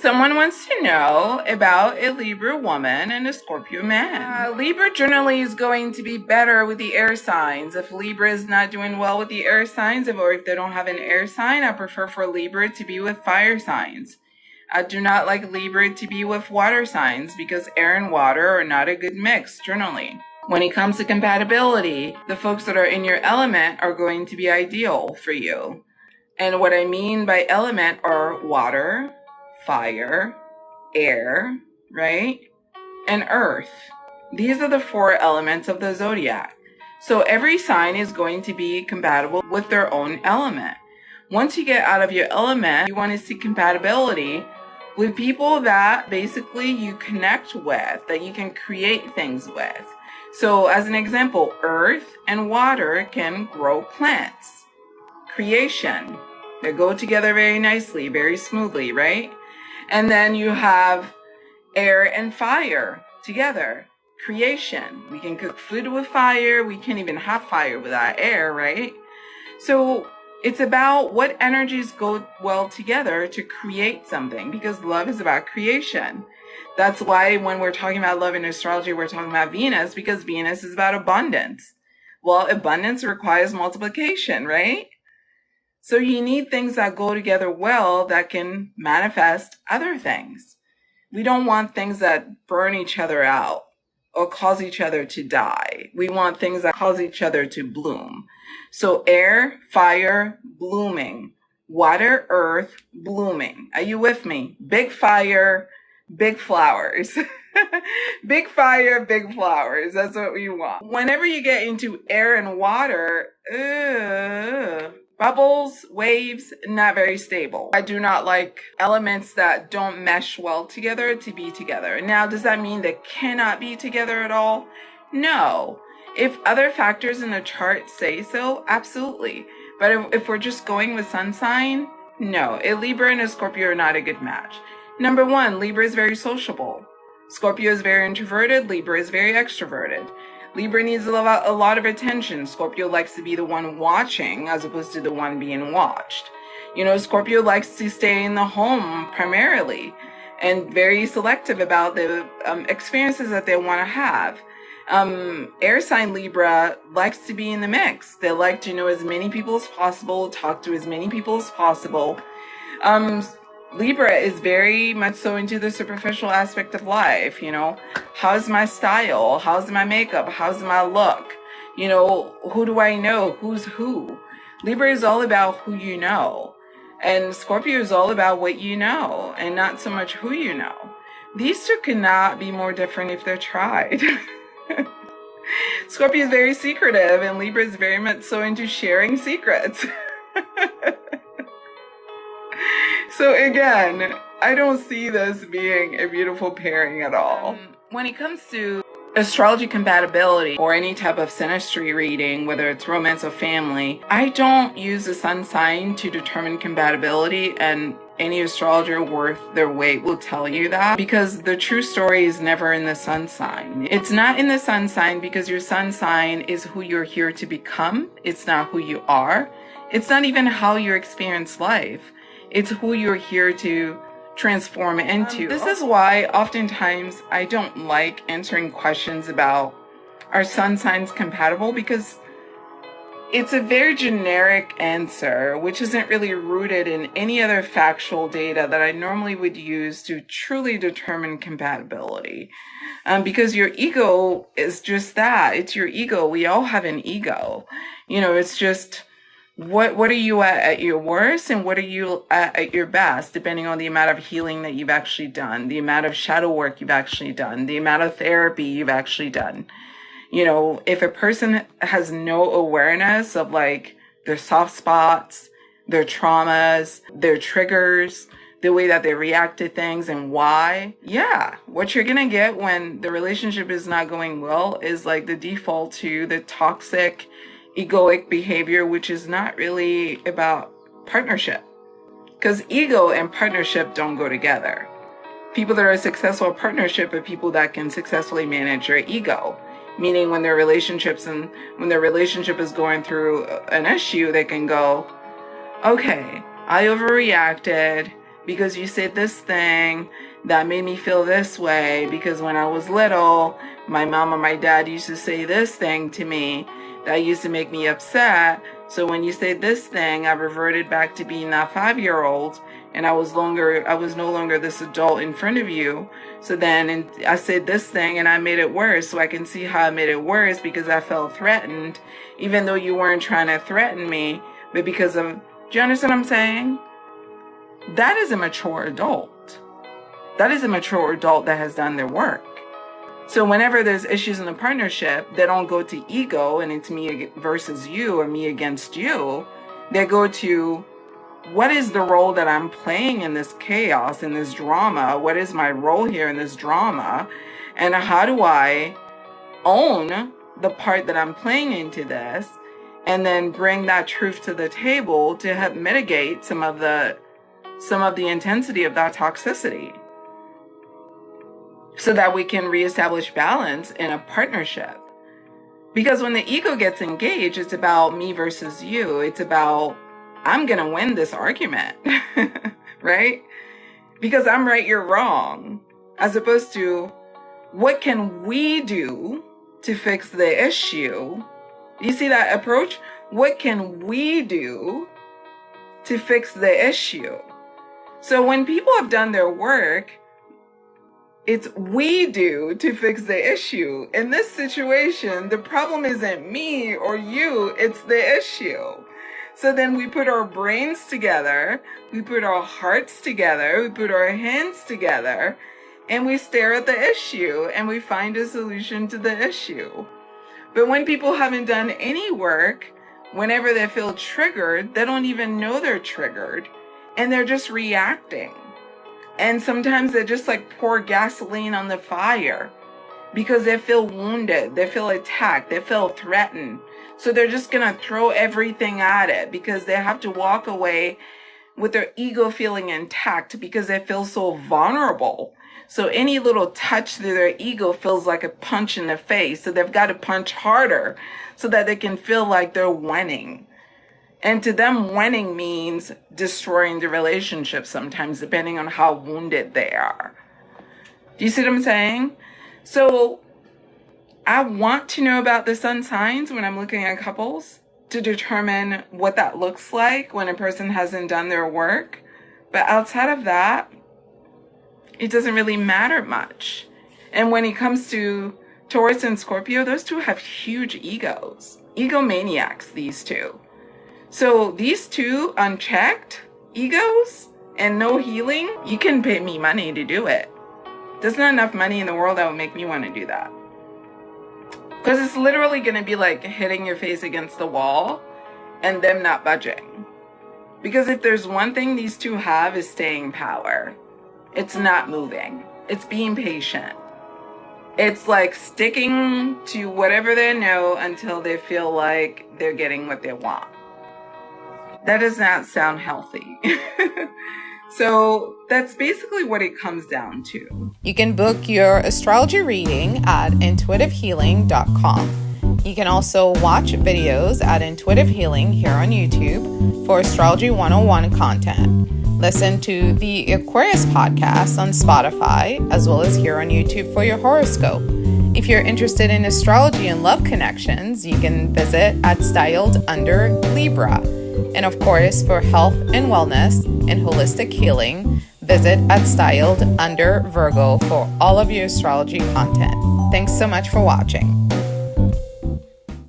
Someone wants to know about a Libra woman and a Scorpio man. Libra generally is going to be better with the air signs. If Libra is not doing well with the air signs, or if they don't have an air sign, I prefer for Libra to be with fire signs. I do not like Libra to be with water signs because air and water are not a good mix generally. When it comes to compatibility, the folks that are in your element are going to be ideal for you. And what I mean by element are water, fire, air, right? And earth. These are the 4 elements of the zodiac. So every sign is going to be compatible with their own element. Once you get out of your element, you want to see compatibility with people that basically you connect with, that you can create things with. So as an example, earth and water can grow plants. Creation. They go together very nicely, very smoothly, right? And then you have air and fire together. Creation. We can cook food with fire. We can't even have fire without air, right? So it's about what energies go well together to create something, because love is about creation. That's why when we're talking about love in astrology, we're talking about Venus, because Venus is about abundance. Well, abundance requires multiplication, right? So you need things that go together well that can manifest other things. We don't want things that burn each other out or cause each other to die. We want things that cause each other to bloom. So air, fire, blooming. Water, earth, blooming. Are you with me? Big fire, big flowers. Big fire, big flowers. That's what we want. Whenever you get into air and water, bubbles, waves, not very stable. I do not like elements that don't mesh well together to be together. Now, does that mean they cannot be together at all? No. If other factors in the chart say so, absolutely. But if we're just going with sun sign, no. A Libra and a Scorpio are not a good match. Number 1, Libra is very sociable. Scorpio is very introverted. Libra is very extroverted. Libra needs a lot of attention. Scorpio likes to be the one watching as opposed to the one being watched. You know, Scorpio likes to stay in the home primarily and very selective about the experiences that they want to have. Air sign Libra likes to be in the mix. They like to know as many people as possible, talk to as many people as possible. Libra is very much so into the superficial aspect of life, you know. How's my style? How's my makeup? How's my look? You know, who do I know? Who's who? Libra is all about who you know. And Scorpio is all about what you know and not so much who you know. These two cannot be more different if they're tried. Scorpio is very secretive and Libra is very much so into sharing secrets. So again, I don't see this being a beautiful pairing at all. When it comes to astrology compatibility or any type of synastry reading, whether it's romance or family, I don't use the sun sign to determine compatibility, and any astrologer worth their weight will tell you that, because the true story is never in the sun sign. It's not in the sun sign because your sun sign is who you're here to become. It's not who you are. It's not even how you experience life. It's who you're here to transform into. This is why oftentimes I don't like answering questions about are sun signs compatible, because it's a very generic answer, which isn't really rooted in any other factual data that I normally would use to truly determine compatibility. Because your ego is just that. It's your ego. We all have an ego. You know, it's just what are you at your worst and what are you at your best, depending on the amount of healing that you've actually done, the amount of shadow work you've actually done, the amount of therapy you've actually done. You know, if a person has no awareness of like their soft spots, their traumas, their triggers, the way that they react to things and why, what you're going to get when the relationship is not going well is like the default to the toxic, egoic behavior, which is not really about partnership, because ego and partnership don't go together. People that are successful at partnership are people that can successfully manage their ego, meaning when their relationship is going through an issue, they can go, okay, I overreacted. because you said this thing that made me feel this way, because when I was little, my mom or my dad used to say this thing to me that used to make me upset. So when you said this thing, I reverted back to being that 5-year-old, and I was no longer this adult in front of you. So then I said this thing and I made it worse. So I can see how I made it worse, because I felt threatened, even though you weren't trying to threaten me, but because of, do you understand what I'm saying? That is a mature adult. That is a mature adult that has done their work. So whenever there's issues in a partnership, they don't go to ego and it's me versus you or me against you. They go to, what is the role that I'm playing in this chaos, in this drama? What is my role here in this drama? And how do I own the part that I'm playing into this, and then bring that truth to the table to help mitigate some of the intensity of that toxicity, so that we can reestablish balance in a partnership. Because when the ego gets engaged, it's about me versus you. It's about, I'm going to win this argument, right? Because I'm right, you're wrong. As opposed to, what can we do to fix the issue? You see that approach? What can we do to fix the issue? So when people have done their work, it's we do to fix the issue. In this situation, the problem isn't me or you, it's the issue. So then we put our brains together, we put our hearts together, we put our hands together, and we stare at the issue and we find a solution to the issue. But when people haven't done any work, whenever they feel triggered, they don't even know they're triggered, and they're just reacting. And sometimes they just like pour gasoline on the fire because they feel wounded, they feel attacked, they feel threatened. So they're just going to throw everything at it because they have to walk away with their ego feeling intact because they feel so vulnerable. So any little touch to their ego feels like a punch in the face. So they've got to punch harder so that they can feel like they're winning. And to them, winning means destroying the relationship sometimes, depending on how wounded they are. Do you see what I'm saying? So I want to know about the sun signs when I'm looking at couples to determine what that looks like when a person hasn't done their work. But outside of that, it doesn't really matter much. And when it comes to Taurus and Scorpio, those two have huge egos. Egomaniacs, these two. So these two unchecked egos and no healing, you can pay me money to do it. There's not enough money in the world that would make me want to do that. Because it's literally going to be like hitting your face against the wall and them not budging. Because if there's one thing these two have is staying power. It's not moving. It's being patient. It's like sticking to whatever they know until they feel like they're getting what they want. That does not sound healthy. So that's basically what it comes down to. You can book your astrology reading at intuitivehealing.com. You can also watch videos at Intuitive Healing here on YouTube for Astrology 101 content. Listen to the Aquarius podcast on Spotify, as well as here on YouTube for your horoscope. If you're interested in astrology and love connections, you can visit at Styled Under Libra. And of course, for health and wellness and holistic healing, visit at Styled Under Virgo for all of your astrology content. Thanks so much for watching.